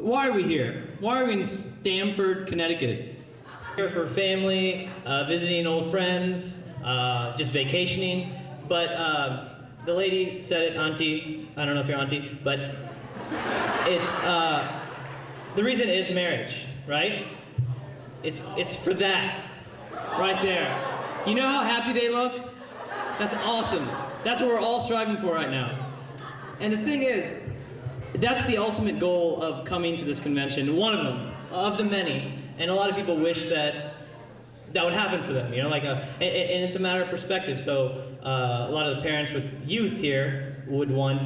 why are we here? Why are we in Stamford, Connecticut? Here for family, visiting old friends, just vacationing. But the lady said it, Auntie. I don't know if you're Auntie, but it's the reason is marriage, right? It's for that, right there. You know how happy they look? That's awesome. That's what we're all striving for right now. And the thing is, that's the ultimate goal of coming to this convention. One of them, of the many. And a lot of people wish that that would happen for them, you know, like and it's a matter of perspective. So a lot of the parents with youth here would want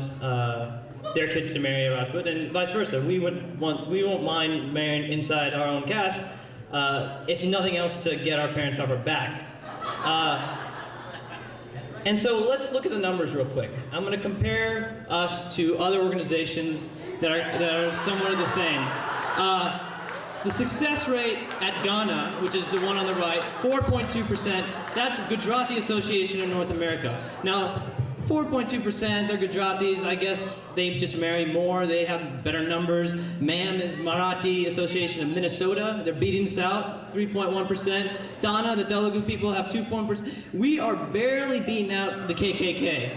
their kids to marry a Rajput, and vice versa. We won't mind marrying inside our own caste, if nothing else, to get our parents off our back. And so let's look at the numbers real quick. I'm going to compare us to other organizations that are somewhat the same. The success rate at RANA, which is the one on the right, 4.2%. That's Gujarati Association in North America. Now, 4.2%, they're Gujaratis. I guess they just marry more. They have better numbers. MAM is Marathi Association of Minnesota. They're beating us out, 3.1%. Dana, the Telugu people, have 2.1%. We are barely beating out the KKK.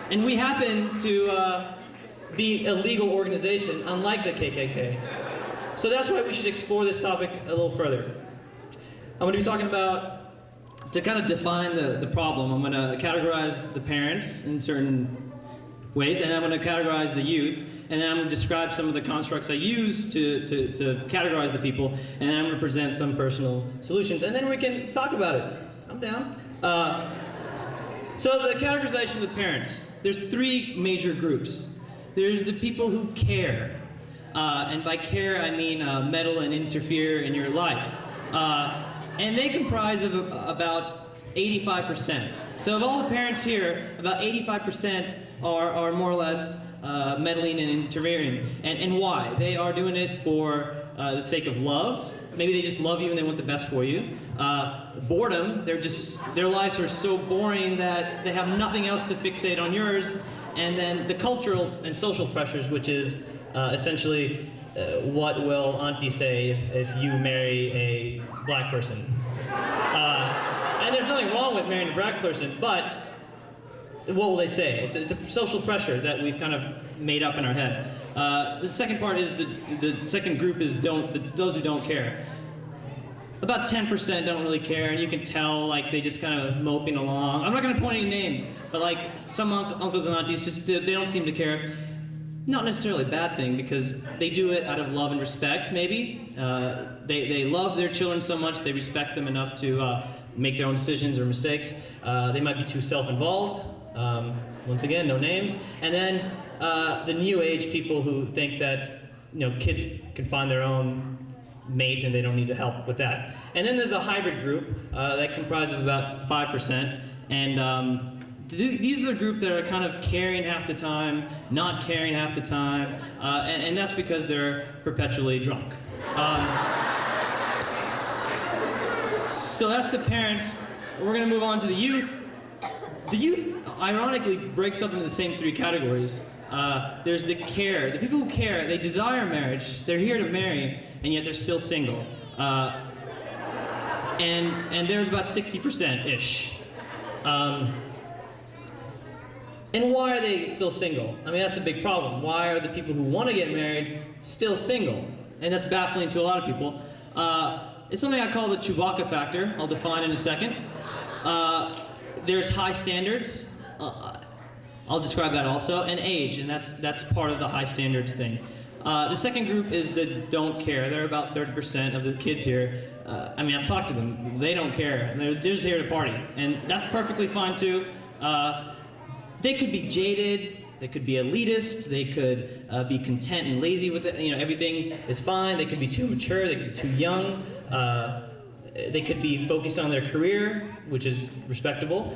And we happen to be a legal organization, unlike the KKK. So that's why we should explore this topic a little further. I'm going to be talking about, to kind of define the problem, I'm going to categorize the parents in certain ways, and I'm going to categorize the youth, and then I'm going to describe some of the constructs I use to categorize the people, and then I'm going to present some personal solutions, and then we can talk about it. I'm down. So the categorization of the parents, there's three major groups. There's the people who care, and by care I mean meddle and interfere in your life. And they comprise of about 85%. So of all the parents here, about 85% are more or less meddling and interfering. And why? They are doing it for the sake of love. Maybe they just love you and they want the best for you. Boredom, their lives are so boring that they have nothing else to fixate on yours. And then the cultural and social pressures, which is essentially what will Auntie say if you marry a black person? And there's nothing wrong with marrying a black person, but what will they say? It's a social pressure that we've kind of made up in our head. The second part is the second group is those who don't care. About 10% don't really care, and you can tell, like, they just kind of moping along. I'm not going to point any names, but like some uncles and aunties, just they don't seem to care. Not necessarily a bad thing, because they do it out of love and respect, maybe. They love their children so much, they respect them enough to make their own decisions or mistakes. They might be too self-involved. Once again, no names. And then the new age people who think that, you know, kids can find their own mate and they don't need to help with that. And then there's a hybrid group that comprises of about 5%. And these are the group that are kind of caring half the time, not caring half the time, and that's because they're perpetually drunk. So that's the parents. We're going to move on to the youth. The youth, ironically, breaks up into the same three categories. There's the care. The people who care, they desire marriage. They're here to marry, and yet they're still single. And there's about 60%-ish. And why are they still single? I mean, that's a big problem. Why are the people who want to get married still single? And that's baffling to a lot of people. It's something I call the Chewbacca factor. I'll define in a second. There's high standards. I'll describe that also, and age, and that's part of the high standards thing. The second group is the don't care. They're about 30% of the kids here. I mean, I've talked to them. They don't care. They're just here to party, and that's perfectly fine too. They could be jaded. They could be elitist. They could be content and lazy with it. You know, everything is fine. They could be too mature. They could be too young. They could be focused on their career, which is respectable.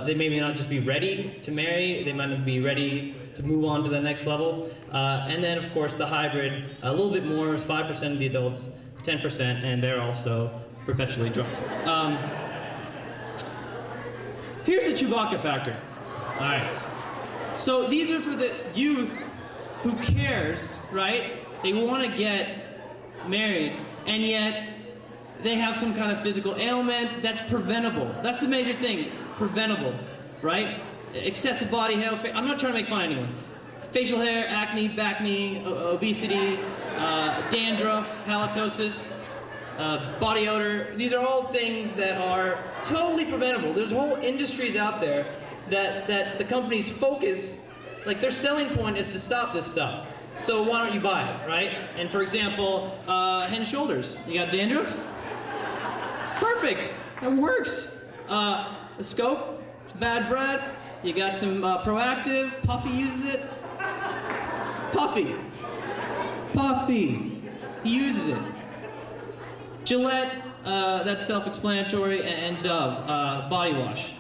They may not just be ready to marry. They might not be ready to move on to the next level. And then, of course, the hybrid, a little bit more, is 5% of the adults, 10%, and they're also perpetually drunk. Here's the Chewbacca factor. All right. So these are for the youth who cares, right? They want to get married, and yet they have some kind of physical ailment that's preventable. That's the major thing, preventable, right? Excessive body hair, I'm not trying to make fun of anyone. Facial hair, acne, bacne, obesity, dandruff, halitosis, body odor. These are all things that are totally preventable. There's whole industries out there that the companies focus, like their selling point is to stop this stuff. So why don't you buy it, right? And for example, head and shoulders. You got dandruff? Perfect, it works. The scope, bad breath. You got some Proactive, Puffy uses it. Puffy, he uses it. Gillette, that's self-explanatory, and Dove, body wash.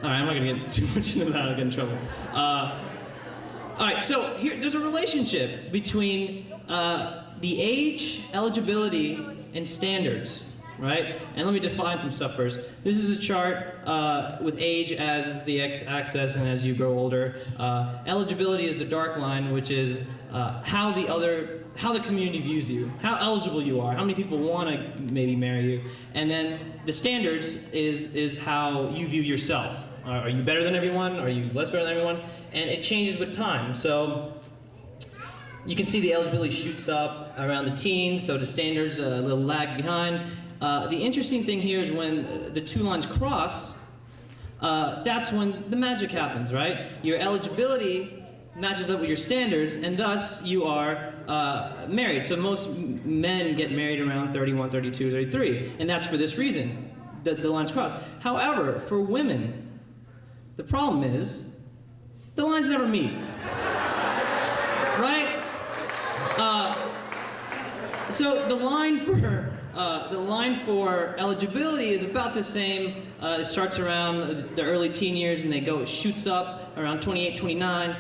All right, I'm not gonna get too much into that, I'll get in trouble. All right, so here, there's a relationship between the age, eligibility, and standards, right? And let me define some stuff first. This is a chart with age as the x-axis and as you grow older. Eligibility is the dark line, which is how the community views you, how eligible you are, how many people want to maybe marry you. And then the standards is how you view yourself. Are you better than everyone? Are you less better than everyone? And it changes with time. So you can see the eligibility shoots up around the teens, so the standards a little lag behind. The interesting thing here is when the two lines cross, that's when the magic happens, right? Your eligibility matches up with your standards, and thus you are married. So most men get married around 31, 32, 33, and that's for this reason, that the lines cross. However, for women, the problem is the lines never meet, right? So the line for eligibility is about the same. It starts around the early teen years and it shoots up around 28, 29.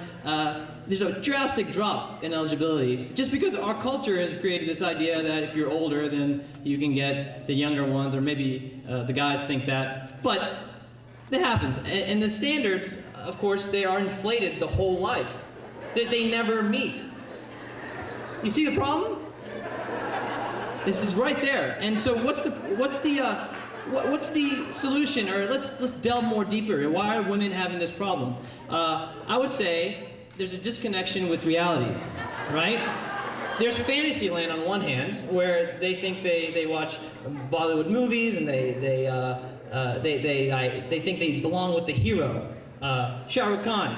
There's a drastic drop in eligibility just because our culture has created this idea that if you're older, then you can get the younger ones, or maybe the guys think that. But that happens. And the standards, of course, they are inflated the whole life. They never meet. You see the problem? This is right there. And so what's the solution? Or let's delve more deeper. Why are women having this problem? I would say there's a disconnection with reality, right? There's fantasy land on one hand, where they think they watch Bollywood movies and they think they belong with the hero, Shah Rukh Khan.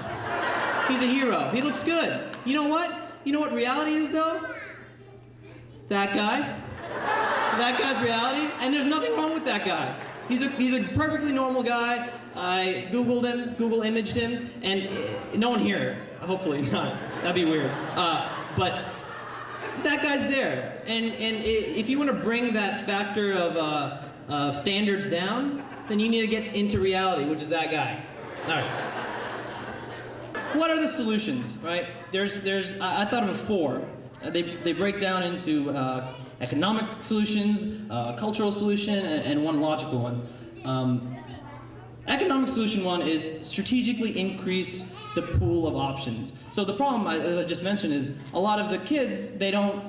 He's a hero. He looks good. You know what? You know what reality is, though? That guy. That guy's reality, and there's nothing wrong with that guy. He's a perfectly normal guy. I Googled him, Google imaged him, and no one here. Hopefully not. That'd be weird. But that guy's there, and if you want to bring that factor of standards down, then you need to get into reality, which is that guy. All right. What are the solutions, right? I thought of 4. They break down into economic solutions, cultural solution, and one logical one. Economic solution 1 is strategically increase the pool of options. So the problem, as I just mentioned, is a lot of the kids, they all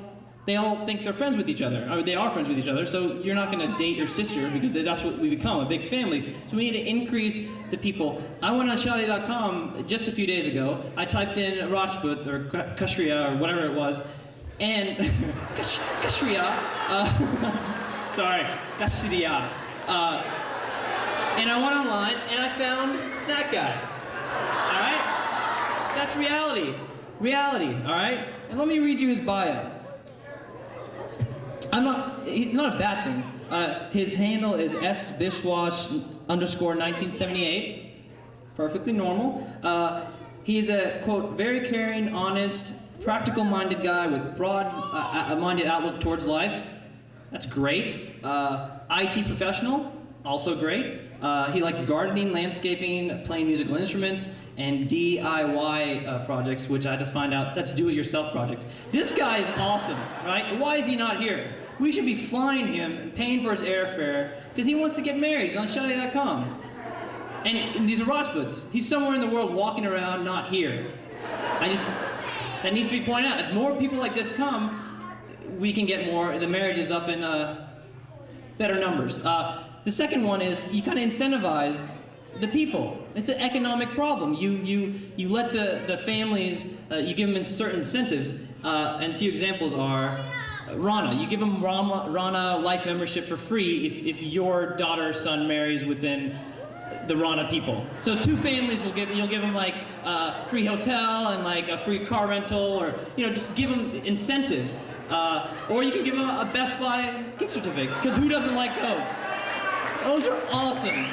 think they're friends with each other. I mean, they are friends with each other, so you're not going to date your sister because that's what we become, a big family. So we need to increase the people. I went on Shadi.com just a few days ago. I typed in Rajput or Kashriya or whatever it was, and Kashriya, sorry, Kashriya. And I went online and I found that guy. All right? That's reality. Reality, all right? And let me read you his bio. It's not a bad thing. His handle is sbishwash_1978. Perfectly normal. He's a, quote, very caring, honest, practical-minded guy with broad-minded outlook towards life. That's great. IT professional, also great. He likes gardening, landscaping, playing musical instruments, and DIY projects, which I had to find out, that's do-it-yourself projects. This guy is awesome, right? Why is he not here? We should be flying him and paying for his airfare because he wants to get married. He's on Shadi.com. And these are Rajputs. He's somewhere in the world walking around, not here. That needs to be pointed out. If more people like this come, we can get the marriages up in better numbers. The second one is you kind of incentivize the people. It's an economic problem. You let the families, you give them certain incentives, and a few examples are R.A.N.A. You give them R.A.N.A. life membership for free if your daughter or son marries within the R.A.N.A. people. So 2 families you'll give them like free hotel and like a free car rental, or just give them incentives. Or you can give them a Best Buy gift certificate, because who doesn't like those? Those are awesome,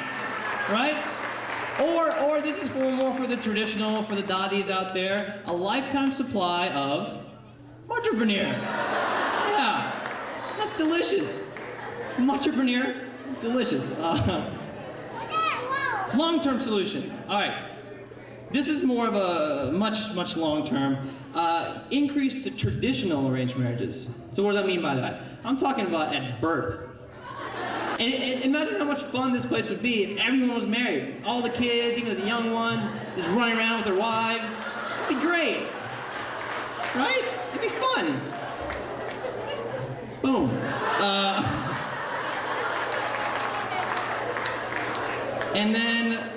right? Or this is more for the traditional, for the daddies out there, a lifetime supply of Entrepreneur. Yeah, that's delicious. Entrepreneur, it's delicious. Long-term solution. All right. This is more of a much long-term. Increase the traditional arranged marriages. So what does that mean by that? I'm talking about at birth. And imagine how much fun this place would be if everyone was married. All the kids, even the young ones, just running around with their wives. It'd be great. Right? It'd be fun. Boom. And then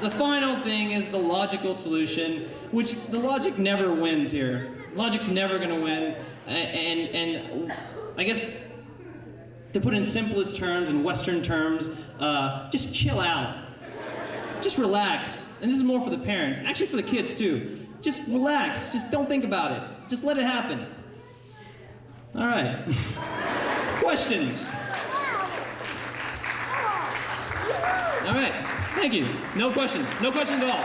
the final thing is the logical solution, which the logic never wins here. Logic's never gonna win. And I guess to put in simplest terms and Western terms, just chill out. Just relax. And this is more for the parents, actually for the kids too. Just relax, just don't think about it. Just let it happen. All right. Questions? All right, thank you. No questions at all.